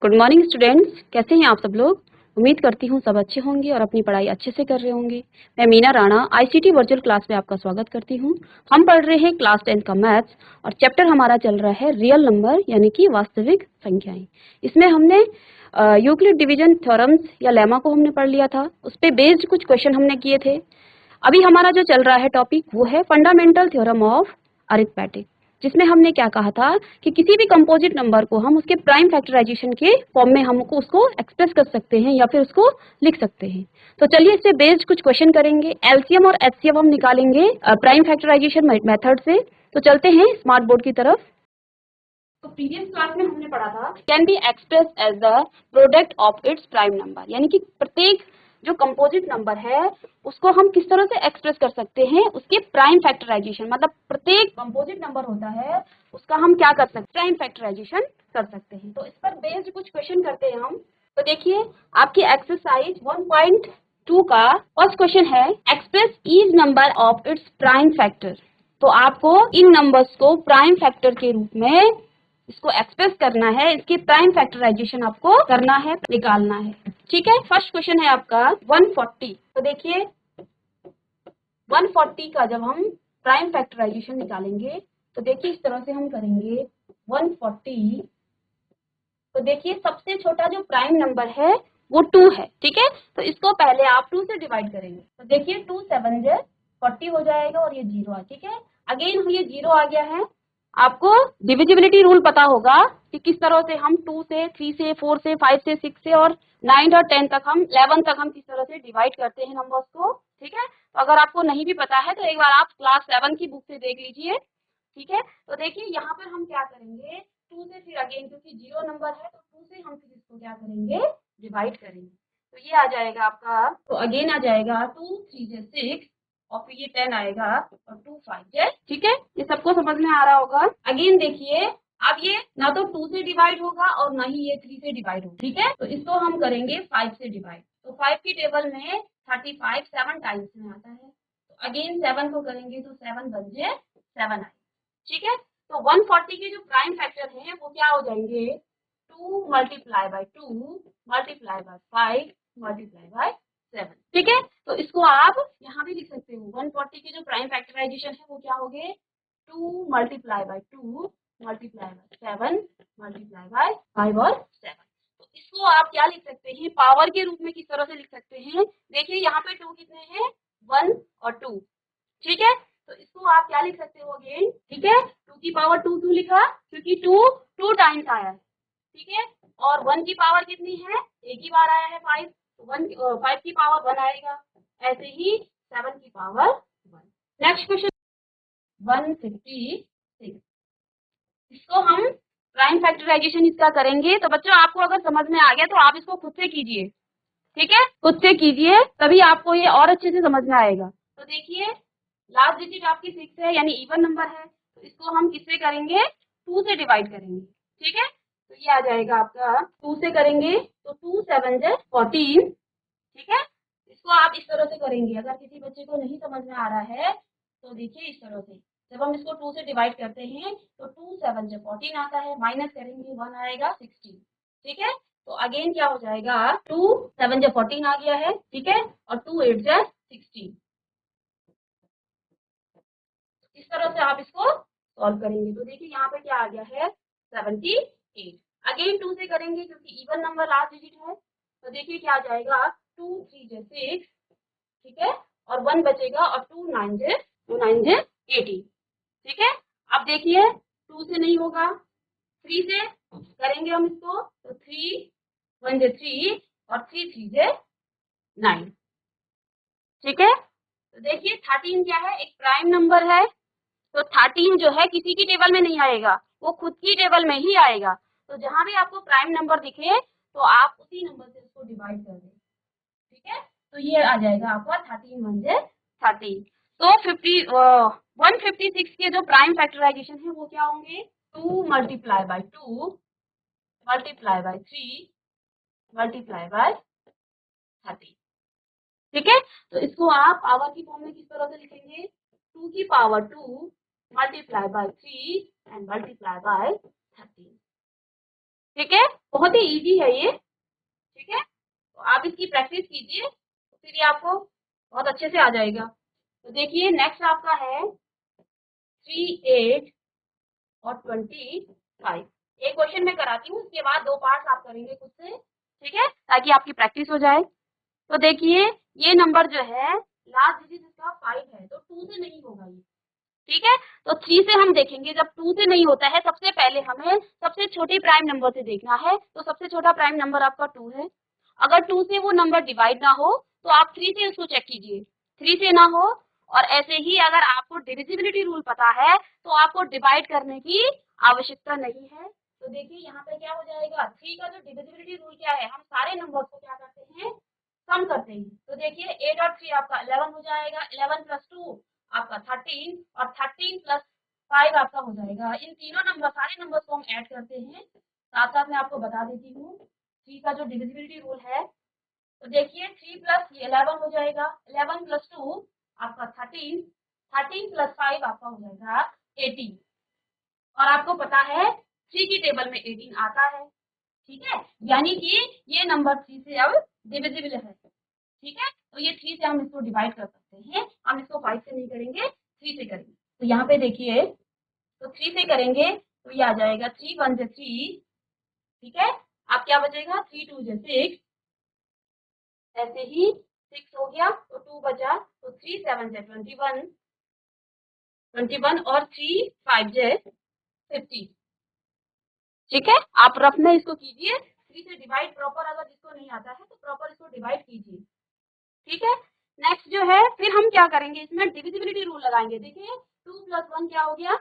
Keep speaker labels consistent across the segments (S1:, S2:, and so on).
S1: Good morning students, कैसे हैं आप सब लोग। उम्मीद करती हूँ सब अच्छे होंगे और अपनी पढ़ाई अच्छे से कर रहे होंगे। मैं Meena Rana ICT virtual class में आपका स्वागत करती हूँ। हम पढ़ रहे हैं क्लास 10 का मैथ्स और चैप्टर हमारा चल रहा है रियल नंबर यानी कि वास्तविक संख्याएं। इसमें हमने यूक्लिड डिवीजन थ्योरम्स या लेमा को हमने पढ़ लिया था, उस पर बेस्ड कुछ क्वेश्चन हमने किए थे। अभी हमारा जो चल रहा है टॉपिक वो है फंडामेंटल थ्योरम ऑफ अरिथमेटिक, जिसमें हमने क्या कहा था कि किसी भी कंपोजिट नंबर को हम उसके प्राइम फैक्टराइजेशन के फॉर्म में हमको उसको एक्सप्रेस कर सकते हैं या फिर उसको लिख सकते हैं। तो चलिए इससे बेस्ड कुछ क्वेश्चन करेंगे। एलसीएम और एचसीएम हम निकालेंगे प्राइम फैक्टराइजेशन मेथड से। तो चलते हैं स्मार्ट बोर्ड की तरफ। तो प्रीवियस क्लास में हमने पढ़ा था can be express as the product of its prime number, यानी कि प्रत्येक जो कंपोजिट नंबर है उसको हम किस तरह से एक्सप्रेस कर सकते हैं उसके प्राइम फैक्टराइजेशन, मतलब प्रत्येक कंपोजिट नंबर होता है उसका हम क्या कर सकते हैं, प्राइम फैक्टराइजेशन कर सकते हैं। तो इस पर बेस्ड कुछ क्वेश्चन करते हैं हम। तो देखिए आपकी एक्सरसाइज 1.2 का फर्स्ट क्वेश्चन है express each number of its prime factor. तो आपको इन नंबर्स को प्राइम फैक्टर के रूप में इसको एक्सप्रेस करना है, इसकी प्राइम फैक्टराइजेशन आपको करना है, निकालना है। ठीक है, फर्स्ट क्वेश्चन है आपका 140। तो देखिए 140 का जब हम प्राइम फैक्टराइजेशन निकालेंगे तो देखिए इस तरह से हम करेंगे 140। तो देखिए सबसे छोटा जो प्राइम नंबर है वो 2 है। ठीक है, तो इसको पहले आप 2 से डिवाइड करेंगे। तो देखिए 2 7 जे 40 हो जाएगा और ये 0 है। ठीक है, अगेन ये 0 आ गया है। आपको डिविजिबिलिटी रूल पता होगा कि किस तरह से हम 2 से 3 से 4 से 5 से 6 से और 9 और 10 तक हम 11 तक हम किस तरह से डिवाइड करते हैं नंबर्स को। ठीक है, तो अगर आपको नहीं भी पता है तो एक बार आप क्लास 7 की बुक से देख लीजिए। ठीक है, तो देखिए यहाँ पर हम क्या करेंगे, 2 से फिर अगेन क्योंकि 0 नंबर है तो 2 से हम फिर इसको क्या करेंगे, डिवाइड करेंगे। तो ये आ जाएगा आपका, तो अगेन आ जाएगा 2 3 जे 6 और फिर ये 10 आएगा और 2 5 जे। ठीक है, ये सबको समझ में आ रहा होगा। अगेन देखिए अब ये ना तो 2 से डिवाइड होगा और ना ही ये 3 से डिवाइड होगा। ठीक है, तो इसको हम करेंगे 5 से डिवाइड। तो 5 की टेबल में 35 7 टाइम्स में आता है। तो अगेन 7 को करेंगे तो 7 बन जे 7 आएगा। ठीक है, तो 140 के जो प्राइम फैक्टर हैं वो क्या हो जाएंगे, 2 multiply by 2 multiply by 5 multiply by 7। ठीक है, तो इसको आप यहाँ भी लिख सकते हो। 140 के जो प्राइम फैक्टराइजेशन है वो क्या हो गए, 2 multiply by 2 multiply by 7 multiply by 5 और 7। तो इसको आप क्या लिख सकते हैं, पावर के रूप में किस तरह से लिख सकते हैं। देखिए यहाँ पे 2 कितने हैं, 1 और 2। ठीक है, तो इसको आप क्या लिख सकते हो अगेन। ठीक है, 2 की पावर 2 क्यों लिखा, क्योंकि 2 टाइम्स आया है। ठीक है, और 1 की पावर कितनी है, एक ही बार आया है 5, तो 5 की पावर 1 आएगा। ऐसे ही 7 की पावर 1। Next question 156। इसको हम प्राइम फैक्टराइजेशन इसका करेंगे। तो बच्चों आपको अगर समझ में आ गया तो आप इसको खुद से कीजिए। ठीक है, खुद से कीजिए तभी आपको ये और अच्छे से समझ में आएगा। तो देखिए लास्ट डिजिट आपकी 6 है यानी इवन नंबर है, तो इसको हम किससे करेंगे, 2 से डिवाइड करेंगे। ठीक है, तो ये आ जाएगा आपका 2 से करेंगे तो 2 7 जे 14। ठीक है, इसको आप इस तरह से करेंगे। अगर किसी बच्चे को नहीं समझ में आ रहा है तो देखिए इस तरह से जब हम इसको 2 से डिवाइड करते हैं तो 2 7 जे 14 आता है, माइनस करेंगे 1 आएगा 16। ठीक है, तो अगेन क्या हो जाएगा, 2 7 जे 14 आ गया है। ठीक है, और 2 8 जे 16। इस तरह से आप इसको सॉल्व करेंगे। तो देखिए यहाँ पे क्या आ गया है, 78। अगेन 2 से करेंगे क्योंकि इवन नंबर लास्ट डिजिट है। तो देखिए क्या आ जाएगा, 2 3 जे 6। ठीक है, और 1 बचेगा और 2 9 जे 18। ठीक है, अब देखिए 2 से नहीं होगा, 3 से करेंगे हम इसको। तो 3 1 जे 3 और 3 3 जे 9। ठीक है, तो देखिए 13 क्या है, एक प्राइम नंबर है। तो 13 जो है किसी की टेबल में नहीं आएगा, वो खुद की टेबल में ही आएगा। तो जहां भी आपको प्राइम नंबर दिखे तो आप उसी नंबर से उसको डिवाइड कर दें। ठीक है, तो ये आ जाएगा आपका 13 1 जे 13। तो 156 के जो प्राइम फैक्टराइजेशन है वो क्या होंगे, 2 multiply by 2 multiply by 3 multiply by 13। ठीक है, तो इसको आप पावर की फॉर्म में किस तरह से लिखेंगे, 2 की power 2 multiply by 3 and multiply by 13। ठीक है, बहुत ही इजी है ये। ठीक है, तो आप इसकी प्रैक्टिस कीजिए, तो फिर ये आपको बहुत अच्छे से आ जाएगा। तो देखिए नेक्स्ट आपका है 3, 8 और 25। एक क्वेश्चन मैं कराती हूँ, उसके बाद 2 पार्ट्स आप करेंगे खुद से, ठीक है, ताकि आपकी प्रैक्टिस हो जाए। तो देखिए ये नंबर जो है लास्ट डिजिट इसका 5 है, तो 2 से नहीं होगा ये। ठीक है, तो 3 से हम देखेंगे। जब 2 से नहीं होता है, सबसे पहले हमें सबसे छोटे प्राइम नंबर से देखना है। तो सबसे छोटा प्राइम नंबर आपका 2 है। अगर 2 से वो नंबर डिवाइड ना हो तो आप 3 से उसको चेक कीजिए, 3 से ना हो। और ऐसे ही अगर आपको डिविजिबिलिटी रूल पता है तो आपको डिवाइड करने की आवश्यकता नहीं है। तो देखिए यहाँ पे क्या हो जाएगा, 3 का जो डिविजिबिलिटी रूल क्या है, हम सारे नंबर को क्या करते हैं, सम करते हैं। तो देखिए 8 और 3 आपका 11 हो जाएगा, 11 प्लस 2 आपका 13 और 13 प्लस 5 आपका हो जाएगा। इन तीनों नंबर, सारे नंबर्स को हम ऐड करते हैं। साथ साथ मैं आपको बता देती हूँ 3 का जो डिविजिबिलिटी रूल है। तो देखिए 3 प्लस 11 हो जाएगा, 11 प्लस 2 आपका 13, 13 प्लस 5 आपका हो जाएगा 18। और आपको पता है 3 की टेबल में 18 आता है। ठीक है, यानी कि ये नंबर 3 से अब डिविजिबल है। ठीक है, तो ये 3 से हम इसको डिवाइड कर सकते हैं। हम इसको 5 से नहीं करेंगे, 3 से करेंगे। तो यहाँ पे देखिए, तो 3 से करेंगे तो ये आ जाएगा 3 1 से 3। ठीक है, अब क्या बचेगा, 3 2 से 6, ऐसे ही 6 हो गया तो 2 बचा, तो 3 7 से 21, 21 और 3 5 से 50। ठीक है, आप रफ में इसको कीजिए, 3 से डिवाइड प्रॉपर, अगर जिसको नहीं आता है तो प्रॉपर इसको डिवाइड कीजिए। ठीक है, नेक्स्ट जो है फिर हम क्या करेंगे, इसमें डिविजिबिलिटी रूल लगाएंगे। देखिए 2 प्लस 1 क्या हो गया,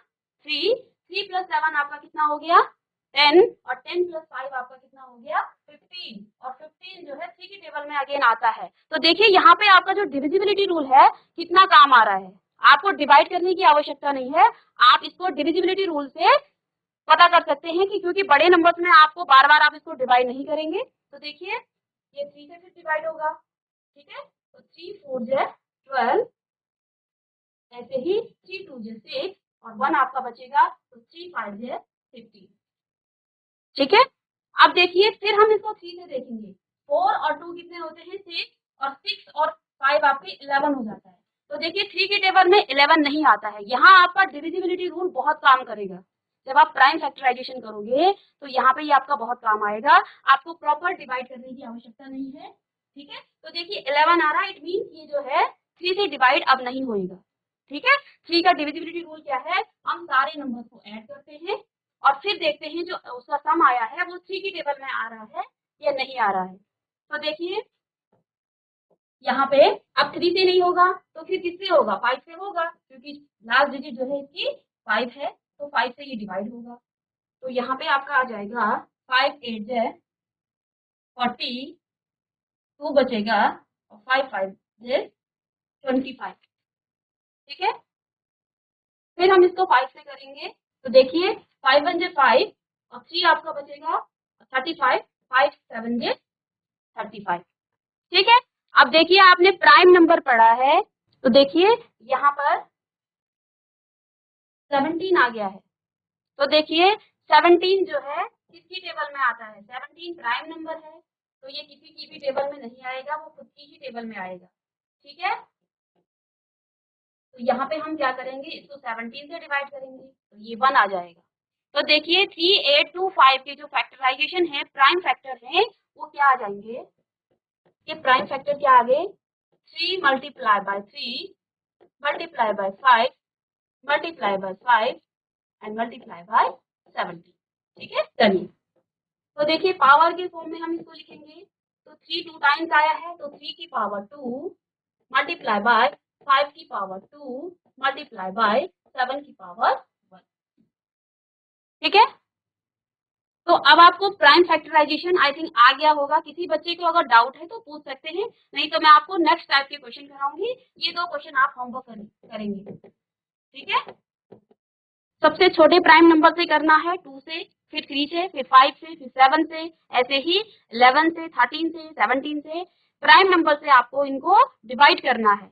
S1: 3, 3 प्लस 7 आपका कितना हो गया, 10, और 10 प्लस 5 आपका कितना हो गया, 15। और 15 जो है 3 की टेबल में अगेन आता है। तो देखिए यहाँ पे आपका जो डिविजिबिलिटी रूल है कितना काम आ रहा है। आपको डिवाइड करने की आवश्यकता नहीं है, आप इसको डिविजिबिलिटी रूल से पता कर सकते हैं कि क्योंकि बड़े नंबर्स में आपको बार बार आप इसको डिवाइड नहीं करेंगे। तो देखिए ये 3 से फिर डिवाइड होगा। ठीक है, तो 3 4 जे 12, ऐसे ही 3 2 जे 6, और 1 आपका बचेगा, तो 3 5 जे 15। ठीक है, अब देखिए फिर हम इसको 3 से देखेंगे। 4 और 2 कितने होते हैं, 6, और 6 और 5 आपके 11 हो जाता है। तो देखिए 3 की टेबल में 11 नहीं आता है। यहाँ आपका डिविजिबिलिटी रूल बहुत काम करेगा। जब आप प्राइम फैक्टराइजेशन करोगे तो यहाँ पे ये आपका बहुत काम आएगा। आपको प्रॉपर डिवाइड करने की आवश्यकता नहीं है। ठीक है, तो देखिए 11 आ रहा है, इट मीन ये जो है 3 से डिवाइड अब नहीं होएगा। ठीक है, 3 का डिविजिबिलिटी रूल क्या है, हम सारे नंबर को ऐड करते हैं और फिर देखते हैं जो उसका सम आया है वो 3 की टेबल में आ रहा है या नहीं आ रहा है। तो देखिए यहाँ पे अब 3 से नहीं होगा तो फिर किससे होगा, 5 से होगा, क्योंकि लास्ट डिजिट जो है इसकी 5 है, तो 5 से ये डिवाइड होगा। तो यहाँ पे आपका आ जाएगा 5 8 जे 40, 2 बचेगा, और 5 5 जे 25। ठीक है, फिर हम इसको 5 से करेंगे। तो देखिए 5 1 जे 5, और 3 आपका बचेगा 35, 5 7 जे 35। ठीक है, अब देखिए आपने प्राइम नंबर पढ़ा है, तो देखिए यहाँ पर 17 आ गया है। तो देखिए 17 जो है किसकी टेबल में आता है, 17 प्राइम नंबर है, तो ये किसी की भी टेबल में नहीं आएगा, वो खुद की ही टेबल में आएगा। ठीक है, तो यहाँ पे हम क्या करेंगे, इसको 17 से डिवाइड करेंगे तो ये 1 आ जाएगा। तो देखिए 3 8 2 5 के जो फैक्टराइजेशन है, प्राइम फैक्टर है, वो क्या आ जाएंगे, ये प्राइम फैक्टर क्या आ गए, 3 multiply by 3 multiply by 5 multiply by 5 and multiply by 70। ठीक है, चलिए तो देखिए पावर के फॉर्म में हम इसको लिखेंगे। तो 3 2 टाइम्स आया है, तो 3 की पावर 2 मल्टीप्लाई बाय 5 की पावर 2 मल्टीप्लाई बाय 7 की पावर 1। ठीक है, तो अब आपको प्राइम फैक्टराइजेशन आई थिंक आ गया होगा। किसी बच्चे को अगर डाउट है तो पूछ सकते हैं, नहीं तो मैं आपको नेक्स्ट टाइप के क्वेश्चन कराऊंगी। ये 2 क्वेश्चन आप होमवर्क करेंगे। ठीक है, सबसे छोटे प्राइम नंबर से करना है, 2 से, फिर 3 से, फिर 5 से, फिर 7 से, ऐसे ही 11 से, 13 से, 17 से, प्राइम नंबर से आपको इनको डिवाइड करना है,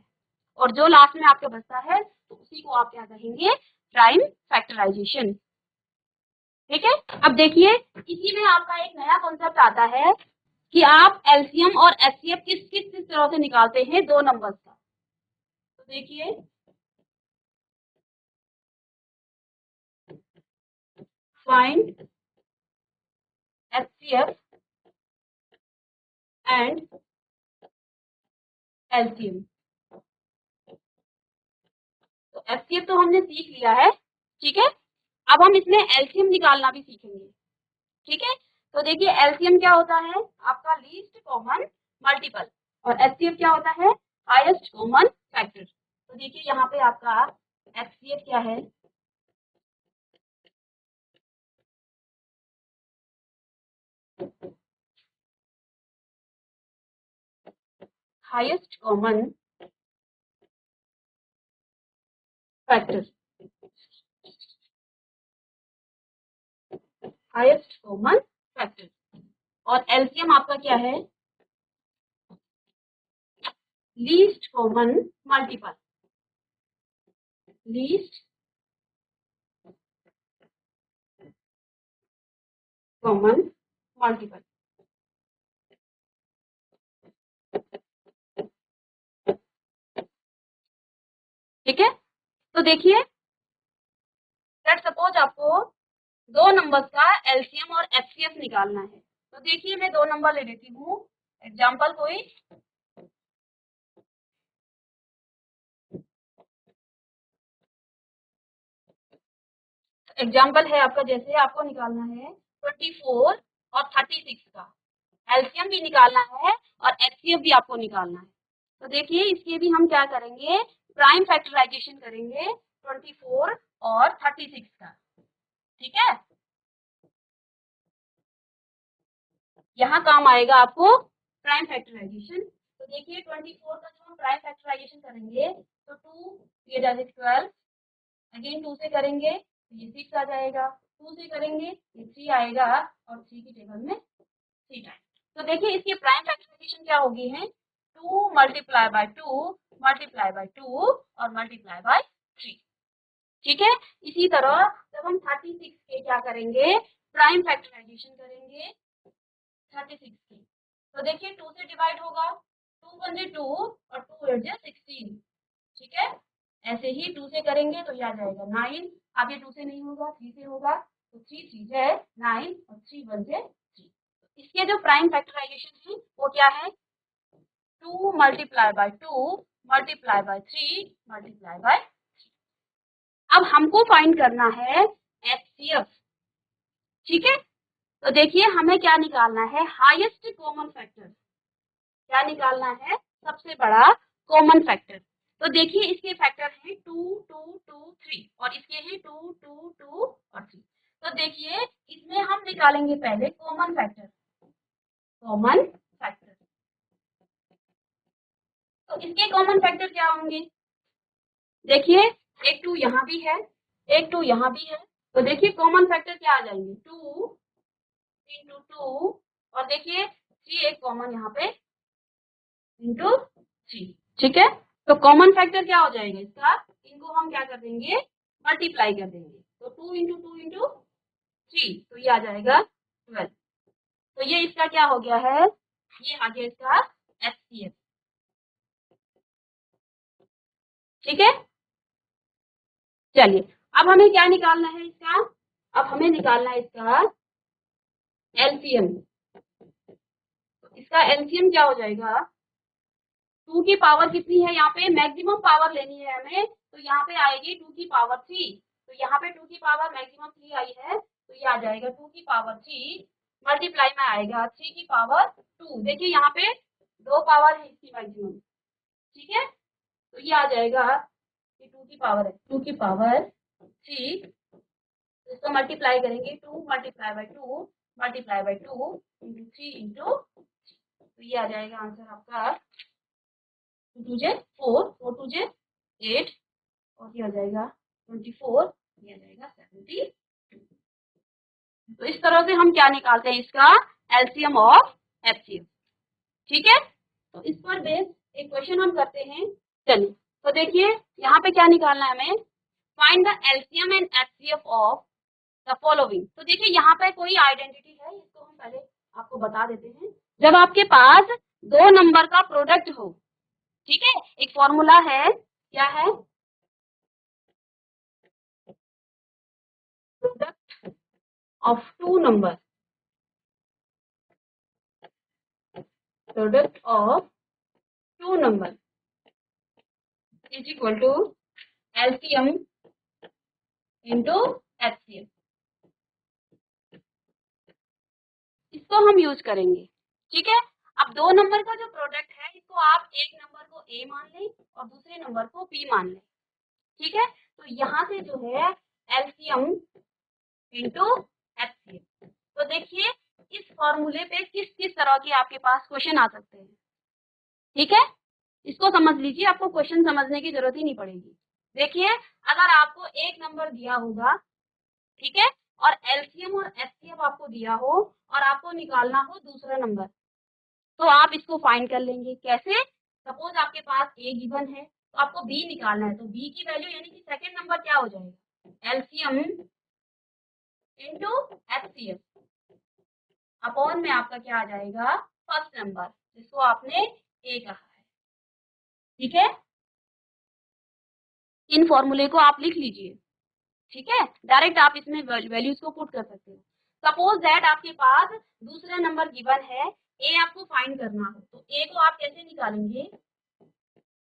S1: और जो लास्ट में आपके बचता है तो उसी को आप क्या कहेंगे, प्राइम फैक्टराइजेशन। ठीक है। अब देखिए इसी में आपका एक नया कॉन्सेप्ट आता है कि आप एलसीएम और एचसीएफ किस किस तरह से निकालते हैं दो नंबर्स का। तो देखिए फाइंड एचसीएफ एंड एलसीएम। तो एचसीएफ तो हमने सीख लिया है, ठीक है। अब हम इसमें एलसीएम निकालना भी सीखेंगे, ठीक है। तो देखिए एलसीएम क्या होता है, आपका लीस्ट कॉमन मल्टीपल, और एचसीएफ क्या होता है, हाईएस्ट कॉमन फैक्टर। तो देखिए यहाँ पे आपका एचसीएफ क्या है, highest common factor, highest common factor. और एलसीएम आपका क्या है, least common multiple, least common multiple. ठीक है। तो देखिए लेट सपोज आपको दो नंबर्स का एलसीएम और एचसीएफ निकालना है। तो देखिए मैं दो नंबर ले लेती हूँ, एग्जाम्पल कोई एग्जाम्पल है आपका, जैसे आपको निकालना है 24 और 36 का एलसीएम भी निकालना है और एचसीएफ भी आपको निकालना है। तो देखिए इसके भी हम क्या करेंगे, प्राइम फैक्टराइजेशन करेंगे 24 और 36 का, ठीक है। यहाँ काम आएगा आपको प्राइम फैक्टराइजेशन। तो देखिए 24 का जो हम प्राइम फैक्टराइजेशन करेंगे तो 2 ये जाएगा 12, अगेन 2 से करेंगे तो ये 6 आ जाएगा, 2 से करेंगे ये 3 आएगा और 3 की टेबल में 3 टाइम। तो देखिए इसकी प्राइम फैक्टराइजेशन क्या होगी है, 2 मल्टीप्लाई बाय 2 मल्टीप्लाई बाय 2 और मल्टीप्लाई बाय 3, ठीक है। इसी तरह जब हम 36 के क्या करेंगे, प्राइम फैक्टराइजेशन करेंगे 36 की, तो देखिए 2 से डिवाइड होगा, 2 वन जे 2 और 2 एट जे 16, ठीक है। ऐसे ही 2 से करेंगे तो ये आ जाएगा 9, अब ये 2 से नहीं होगा 3 से होगा, तो 3 3 जे 9 और 3 वन जे 3। इसके जो प्राइम फैक्टराइजेशन है वो क्या है, 2 multiply by 2 multiply by 3 multiply by. अब हमको फाइंड करना है एचसीएफ, ठीक है। तो देखिए हमें क्या निकालना है, हाईएस्ट कॉमन फैक्टर, क्या निकालना है, सबसे बड़ा कॉमन फैक्टर। तो देखिए इसके फैक्टर हैं 2 2 2 3 और इसके हैं 2 2 2 और 3। तो देखिए इसमें हम निकालेंगे पहले कॉमन फैक्टर, कॉमन फैक्टर। तो इसके कॉमन फैक्टर क्या होंगे, देखिए एक 2 यहाँ भी है, एक 2 यहाँ भी है, तो देखिए कॉमन फैक्टर क्या आ जाएंगे, 2 इंटू 2 और देखिए 3 एक कॉमन यहाँ पे इंटू 3, ठीक है। तो कॉमन फैक्टर क्या हो जाएगा इसका, इनको हम क्या कर देंगे, मल्टीप्लाई कर देंगे, तो 2 इंटू 2 इंटू 3, तो ये आ जाएगा 12। तो ये इसका क्या हो गया है, ये आ गया इसका एचसीएफ, ठीक है। चलिए अब हमें क्या निकालना है इसका, अब हमें निकालना है इसका एलसीएम। इसका एलसीएम क्या हो जाएगा, 2 की पावर कितनी है, यहाँ पे मैक्सिमम पावर लेनी है हमें, तो यहाँ पे आएगी 2 की पावर 3, तो यहाँ पे 2 की पावर मैक्सिमम 3 आई है, तो ये आ जाएगा 2 की पावर 3 मल्टीप्लाई में आएगा 3 की पावर 2। देखिए यहाँ पे दो पावर है इसकी मैक्सिमम, ठीक है। तो ये आ जाएगा कि 2 की पावर है 2 की पावर 3, इसको मल्टीप्लाई करेंगे 2 multiply by 2 multiply by 2 into 3 into, तो ये आ जाएगा आंसर आपका 2 2 जे 4 4 2 जे 8 और ये आ जाएगा 24, ये आ जाएगा 72। तो इस तरह से हम क्या निकालते हैं, इसका एलसीएम ऑफ एचसीएफ, ठीक है। तो इस पर बेस एक क्वेश्चन हम करते हैं, चलिए। तो देखिए यहाँ पे क्या निकालना है हमें, find the LCM and HCF of the following. तो देखिए यहाँ पे कोई आइडेंटिटी है, इसको हम पहले आपको बता देते हैं। जब आपके पास दो नंबर का प्रोडक्ट हो, ठीक है, एक फॉर्मूला है, क्या है, product of two number, product of two number is equal to LCM into HCF. इसको हम यूज करेंगे, ठीक है। अब दो नंबर का जो प्रोडक्ट है, इसको आप एक नंबर को ए मान लें और दूसरे नंबर को बी मान लें, ठीक है। तो यहाँ से जो है एलसीएम इंटू एचसीएफ। तो देखिए इस फॉर्मूले पे किस किस तरह के आपके पास क्वेश्चन आ सकते हैं, ठीक है। इसको समझ लीजिए, आपको क्वेश्चन समझने की जरूरत ही नहीं पड़ेगी। देखिए अगर आपको एक नंबर दिया होगा, ठीक है, और एलसीएम और एचसीएफ आपको दिया हो और आपको निकालना हो दूसरा नंबर, तो आप इसको फाइंड कर लेंगे। कैसे? सपोज आपके पास ए गिवन है तो आपको बी निकालना है, तो बी की वैल्यू यानी कि सेकंड नंबर क्या हो जाएगा, एलसीएम इंटू एचसीएफ अपॉन में आपका क्या आ जाएगा, फर्स्ट नंबर जिसको आपने ए कहा है, ठीक है। इन फॉर्मूले को आप लिख लीजिए, ठीक है। डायरेक्ट आप इसमें वैल्यूज को पुट कर सकते हो। सपोज दैट आपके पास दूसरा नंबर गिवन है, ए आपको फाइंड करना हो, तो ए को आप कैसे निकालेंगे,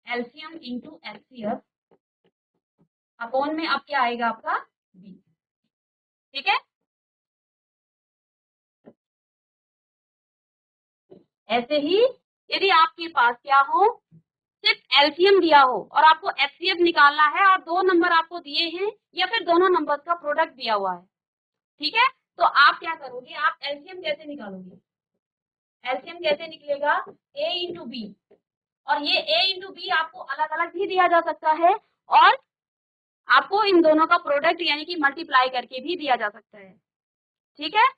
S1: एलसीएम इंटू एचसीएफ अपॉन में अब क्या आएगा आपका बी, ठीक है। ऐसे ही यदि आपके पास क्या हो, सिर्फ एलसीएम दिया हो और आपको एचसीएफ निकालना है और दो नंबर आपको दिए हैं या फिर दोनों नंबर्स का प्रोडक्ट दिया हुआ है, ठीक है, तो आप क्या करोगे, आप एलसीएम कैसे निकालोगे, एलसीएम कैसे निकलेगा, ए इंटू बी, और ये ए इंटू बी आपको अलग अलग भी दिया जा सकता है और आपको इन दोनों का प्रोडक्ट यानी कि मल्टीप्लाई करके भी दिया जा सकता है, ठीक है।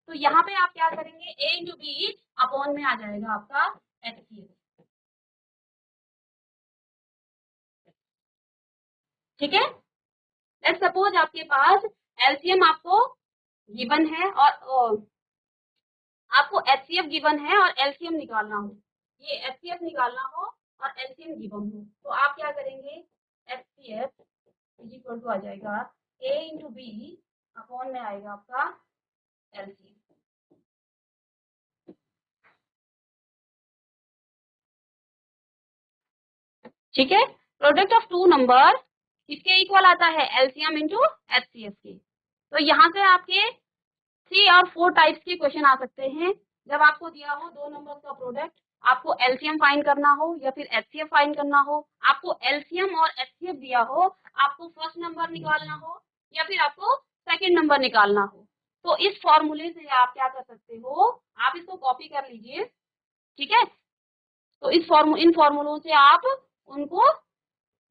S1: तो यहाँ पे आप क्या करेंगे, ए इंटू बी अपॉन में आ जाएगा आपका एचसीएफ, ठीक है। लेट्स सपोज आपके पास एलसीएम आपको गिवन है और आपको एचसीएफ गिवन है और एलसीएम निकालना हो, ये एचसीएफ निकालना हो और एलसीएम गिवन हो, तो आप क्या करेंगे, एचसीएफ इज इक्वल टू आ जाएगा ए इंटू बी अपॉन में आएगा आपका एलसीएम, ठीक है। प्रोडक्ट ऑफ टू नंबर किसके इक्वल आता है, एलसीएम इंटू एचसीएफ के। तो यहाँ से आपके 3 और 4 टाइप्स के क्वेश्चन आ सकते हैं। जब आपको दिया हो दो नंबर्स का प्रोडक्ट, आपको एलसीएम फाइंड करना हो या फिर एचसीएफ फाइंड करना हो, आपको एलसीएम और एचसीएफ दिया हो, आपको फर्स्ट नंबर निकालना हो या फिर आपको सेकंड नंबर निकालना हो, तो इस फॉर्मूले से आप क्या कर सकते हो, आप इसको कॉपी कर लीजिए, ठीक है। तो इन फॉर्मूलों से आप उनको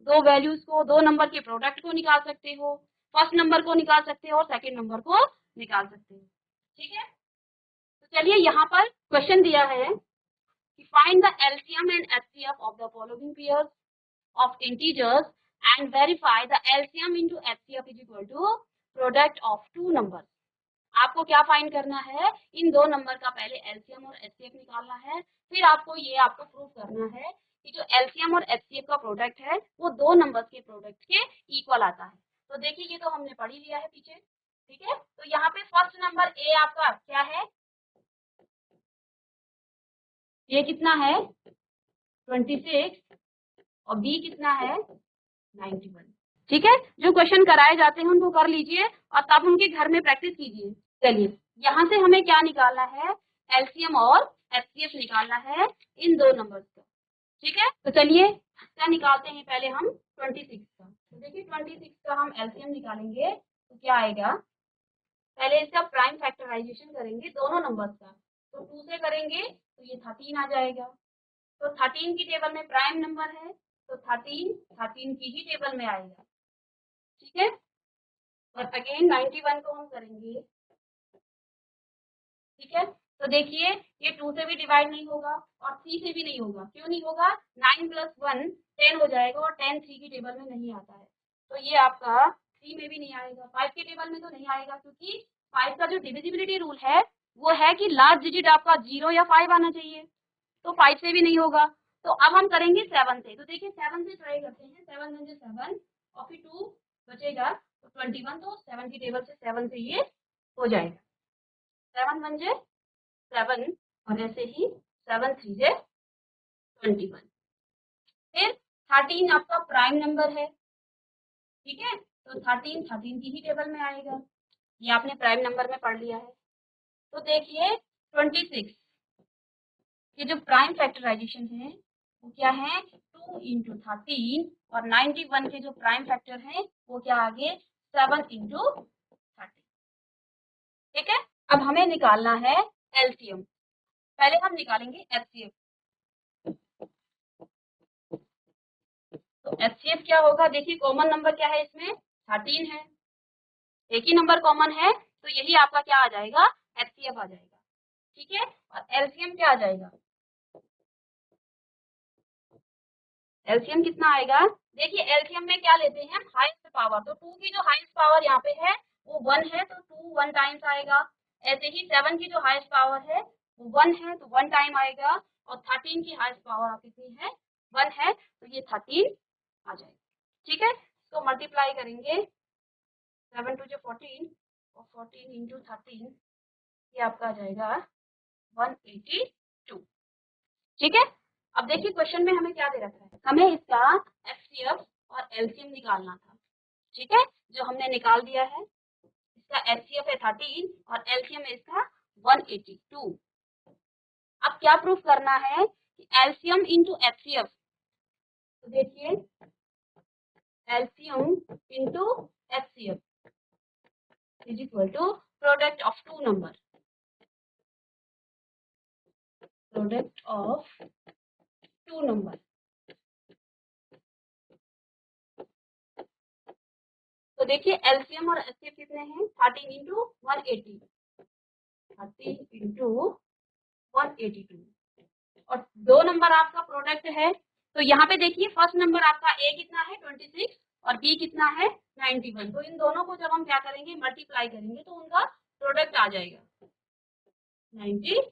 S1: दो वैल्यूज को, दो नंबर के प्रोडक्ट को निकाल सकते हो, फर्स्ट नंबर को निकाल सकते हो और सेकंड नंबर को निकाल सकते हो, ठीक है। तो चलिए यहाँ पर क्वेश्चन दिया है कि find the LCM and HCF of the following pairs of integers and verify the LCM into HCF is equal to product of two numbers. आपको क्या फाइंड करना है, इन दो नंबर का पहले एलसीएम और एचसीएफ निकालना है, फिर आपको प्रूव करना है कि जो एलसीएम और एचसीएफ का प्रोडक्ट है वो दो नंबर्स के प्रोडक्ट के इक्वल आता है। तो देखिए ये तो हमने पढ़ ही लिया है पीछे, ठीक है। तो यहाँ पे फर्स्ट नंबर ए आपका क्या है, ये कितना है 26 और बी कितना है 91, ठीक है। जो क्वेश्चन कराए जाते हैं उनको कर लीजिए और तब उनके घर में प्रैक्टिस कीजिए। चलिए यहाँ से हमें क्या निकालना है, एलसीएम और एचसीएफ निकालना है इन दो नंबर्स का, ठीक है। तो चलिए क्या निकालते हैं, पहले हम 26 का, तो देखिए 26 का हम एलसीएम निकालेंगे तो क्या आएगा, पहले इसका प्राइम फैक्टराइजेशन करेंगे दोनों नंबर्स का, तो 2 से करेंगे तो ये 13 आ जाएगा, तो 13 की टेबल में प्राइम नंबर है तो 13 की ही टेबल में आएगा, ठीक है। और अगेन 91 को हम करेंगे, ठीक है। तो देखिए ये 2 से भी डिवाइड नहीं होगा और 3 से भी नहीं होगा, क्यों नहीं होगा, 9 + 1 10 हो जाएगा और 10 3 की टेबल में नहीं आता है, तो ये आपका 3 में भी नहीं आएगा, 5 के टेबल में तो नहीं आएगा, क्योंकि 5 का जो डिविजिबिलिटी रूल है वो है कि लास्ट डिजिट आपका 0 या 5 आना चाहिए, तो 5 से भी नहीं होगा। तो अब हम करेंगे 7 से। तो देखिए 7 से ट्राई करते हैं। 7 × 7 और फिर 2 बचेगा तो 21, तो 7 की टेबल से 7 से ये हो जाएगा। 7 × 1 7 और ऐसे ही 7 × 3 21। फिर 13 आपका प्राइम नंबर है, ठीक है, तो 13 की ही टेबल में आएगा, ये आपने प्राइम नंबर में पढ़ लिया है। तो देखिए 26 ये जो प्राइम फैक्टराइजेशन है वो क्या है, 2 × 13, और 91 के जो प्राइम फैक्टर हैं वो क्या आगे 7 × 13, ठीक है। अब हमें निकालना है एलसीएम, पहले हम निकालेंगे एचसीएफ। तो एचसीएफ क्या होगा, देखिए कॉमन नंबर क्या है इसमें 13 है, एक ही नंबर कॉमन है, तो यही आपका क्या आ जाएगा, एचसीएफ आ जाएगा, ठीक है। और एलसीएम क्या आ जाएगा, एलसीएम कितना आएगा, देखिए एलसीएम में क्या लेते हैं हम, हाईएस्ट पावर, तो 2 की जो हाईएस्ट पावर यहाँ पे है वो 1 है, तो 2 1 टाइम्स आएगा। ऐसे ही 7 की जो हाईएस्ट पावर है वो 1 है, तो 1 टाइम आएगा। और 13 की हाईएस्ट पावर कितनी है, 1 है, तो ये 13 आ जाएगा, ठीक है। तो मल्टीप्लाई करेंगे 7 × 2 = 14 और 14 × 13 ये आपका आ जाएगा 182, ठीक है। अब देखिए क्वेश्चन में हमें क्या दे रखा है, हमें इसका एचसीएफ और एलसीएम निकालना था, ठीक है, जो हमने निकाल दिया है। इसका एचसीएफ है 13 और एलसीएम है इसका 182। अब क्या प्रूफ करना है कि एलसीएम इंटू एचसीएफ, तो देखिए LCM into HCF is equal to product of two number, product of two number. तो देखिए एलसीएम और एचसीएफ कितने हैं, 13 × 180, 13 × 182, और दो नंबर आपका प्रोडक्ट है। तो यहाँ पे देखिए फर्स्ट नंबर आपका ए कितना है 26 और बी कितना है 91, तो इन दोनों को जब हम क्या करेंगे मल्टीप्लाई करेंगे तो उनका प्रोडक्ट आ जाएगा 91,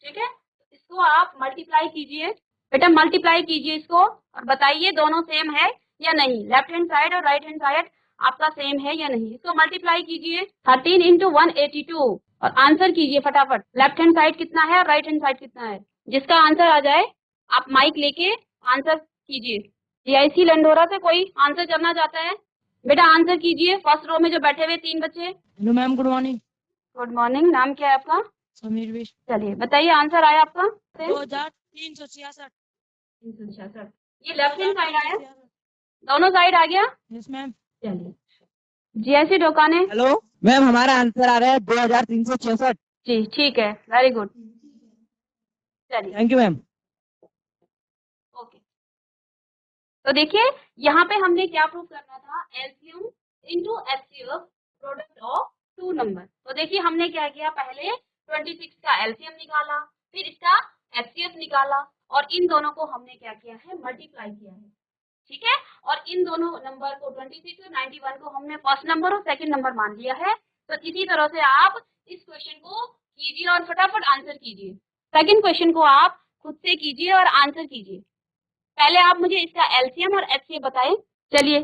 S1: ठीक है। इसको आप मल्टीप्लाई कीजिए, बेटा मल्टीप्लाई कीजिए इसको और बताइए दोनों सेम है या नहीं, लेफ्ट हैंड साइड और राइट हैंड साइड आपका सेम है या नहीं। इसको मल्टीप्लाई कीजिए 13 × 182 और आंसर कीजिए फटाफट, लेफ्ट हैंड साइड कितना है और राइट हैंड साइड कितना है, जिसका आंसर आ जाए आप माइक लेके आंसर कीजिए। जीआईसी लंडोरा से कोई आंसर करना चाहता है, बेटा आंसर कीजिए, फर्स्ट रो में जो बैठे हुए 3 बच्चे।
S2: Hello ma'am, good morning.
S1: Good morning, नाम क्या है आपका,
S2: समीर विश।
S1: चलिए बताइए आंसर आया आपका
S2: 2366।
S1: 366, ये लेफ्ट हैंड साइड आया, दोनों साइड आ गया।
S2: Yes ma'am.
S1: चलिए जीआईसी डोकाने।
S2: हेलो मैम, हमारा आंसर आ रहा है 2366।
S1: जी ठीक है, वेरी गुड, चलिए
S2: थैंक यू मैम।
S1: ओके। तो देखिए यहाँ पे हमने क्या प्रूव करना था, LCM into HCF product of two number. तो देखिए हमने क्या किया, पहले 26 का एलसीएम निकाला, फिर इसका एचसीएफ निकाला, और इन दोनों को हमने क्या किया है मल्टीप्लाई किया है, ठीक है। और इन दोनों नंबर को 26 और 91 को हमने फर्स्ट नंबर और सेकंड नंबर मान लिया है। तो इसी तरह से आप इस क्वेश्चन को कीजिए और फटाफट आंसर कीजिए। सेकंड क्वेश्चन को आप खुद से कीजिए और आंसर कीजिए। पहले आप मुझे इसका एलसीएम और एचसीएफ बताएं। चलिए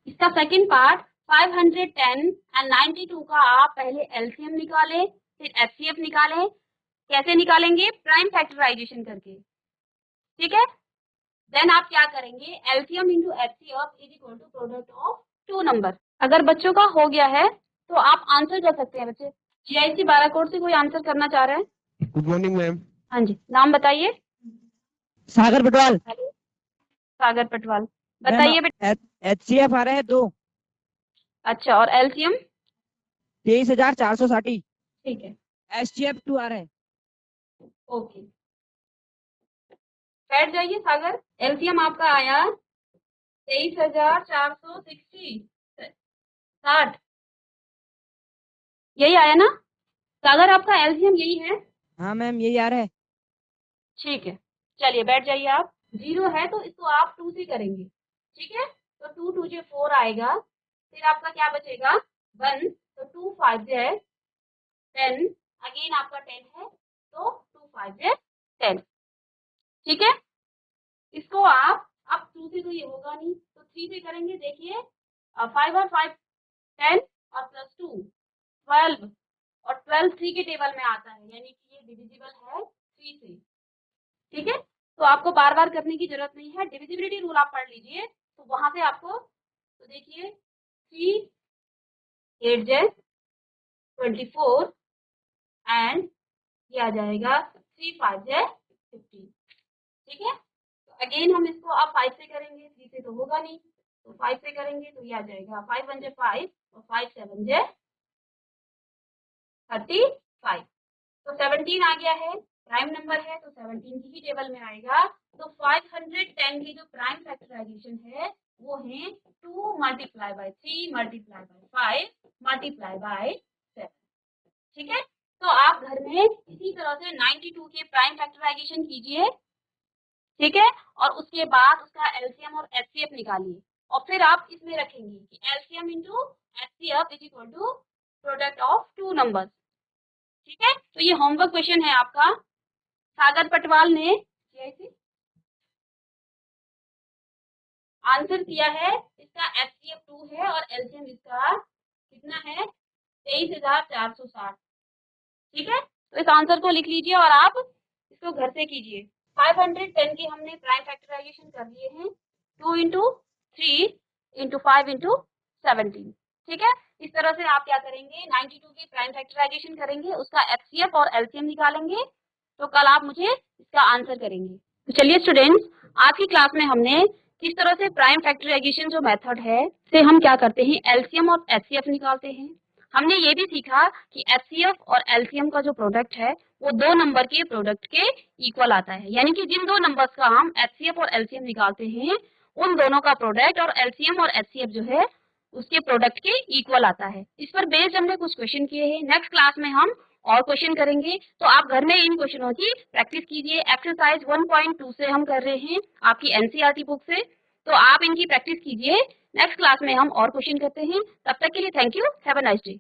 S1: इसका सेकंड पार्ट 510 एंड 92 का आप पहले एलसीएम निकालें फिर एचसीएफ निकालें। कैसे निकालेंगे, प्राइम फैक्टराइजेशन करके, ठीक है। देन आप क्या करेंगे, LCM into HCF is equal to product of two number. अगर बच्चों का हो गया है तो आप आंसर कर सकते हैं बच्चे। जीआईसी बाराकोट से कोई आंसर करना चाह रहा है।
S3: Good morning ma'am.
S1: हाँ जी, नाम बताइए।
S2: सागर पटवाल।
S1: सागर पटवाल, बताइए बेटा।
S2: एचसीएफ आ रहा है 2।
S1: अच्छा, और एलसीएम
S2: 23,460।
S1: ठीक है,
S2: एचसीएफ 2 आ रहा है।
S1: ओके बैठ जाइए सागर। एलसीएम आपका आया 23,460, यही आया ना सागर, आपका एलसीएम यही है।
S2: हाँ मैम, यही आ रहा है।
S1: ठीक है, चलिए बैठ जाइए आप। 0 है तो इसको आप 2 से करेंगे, ठीक है। तो 2 × 2 = 4 आएगा, फिर आपका क्या बचेगा 1, तो 2 5 है 10, अगेन आपका 10 है तो 2 5 है 10, ठीक है। इसको आप अब 2 से तो ये होगा नहीं तो 3 से करेंगे। देखिए 5 और 5 10 और प्लस 2 12 और 12 3 के टेबल में आता है, यानी कि ये डिविजिबल है 3 से, ठीक है। तो आपको बार बार करने की जरूरत नहीं है, डिविजिबिलिटी रूल आप पढ़ लीजिए तो वहां से आपको, तो देखिए 3 8 जै 24 एंड ये आ जाएगा 3 5 जै 15, ठीक है। तो अगेन हम इसको अब 5 से करेंगे, 3 से तो होगा नहीं तो 5 से करेंगे तो ये आ जाएगा 5 1 जै 5 और 5 7 जै 35, तो 17 आ गया है, प्राइम नंबर है तो 17 की ही टेबल में आएगा। तो 510 की जो प्राइम फैक्टराइजेशन है वो है 2 multiply by 3 multiply by 5 multiply by 7, ठीक है। तो आप घर में इसी तरह से 92 के प्राइम फैक्टराइजेशन कीजिए, ठीक है, और उसके बाद उसका एलसीएम और एचसीएफ निकालिए और फिर आप इसमें रखेंगे कि LCM into HCF is equal to product of two numbers, ठीक है। तो ये होमवर्क क्वेश्चन है आपका, सागर पटवाल ने आंसर किया है, इसका एचसीएफ 2 है और एलसीएम इसका कितना है 23,460, ठीक है। तो इस आंसर को लिख लीजिए और आप इसको घर से कीजिए। 510 की हमने प्राइम फैक्टराइजेशन कर लिए हैं, 2 इंटू 3 इंटू 5 इंटू 17, ठीक है। इस तरह से आप क्या करेंगे 92 की प्राइम फैक्टराइजेशन करेंगे, उसका एचसीएफ और एलसीएम निकालेंगे, तो कल आप मुझे इसका आंसर करेंगे। तो चलिए स्टूडेंट्स, आज की क्लास में हमने किस तरह से प्राइम फैक्टराइजेशन जो मेथड है से हम क्या करते हैं एलसीएम और एचसीएफ निकालते हैं। हमने ये भी सीखा कि एचसीएफ और एलसीएम का जो प्रोडक्ट है वो दो नंबर के प्रोडक्ट के इक्वल आता है, यानी कि जिन दो नंबर्स का हम एचसीएफ और एलसीएम निकालते हैं उन दोनों का प्रोडक्ट और एलसीएम और एचसीएफ जो है उसके प्रोडक्ट के इक्वल आता है। इस पर बेस्ड हमने कुछ क्वेश्चन किए हैं, नेक्स्ट क्लास में हम और क्वेश्चन करेंगे, तो आप घर में इन क्वेश्चनों की प्रैक्टिस कीजिए। एक्सरसाइज 1.2 से हम कर रहे हैं आपकी एनसीईआरटी बुक से, तो आप इनकी प्रैक्टिस कीजिए। नेक्स्ट क्लास में हम और क्वेश्चन करते हैं, तब तक के लिए thank you, have a nice day.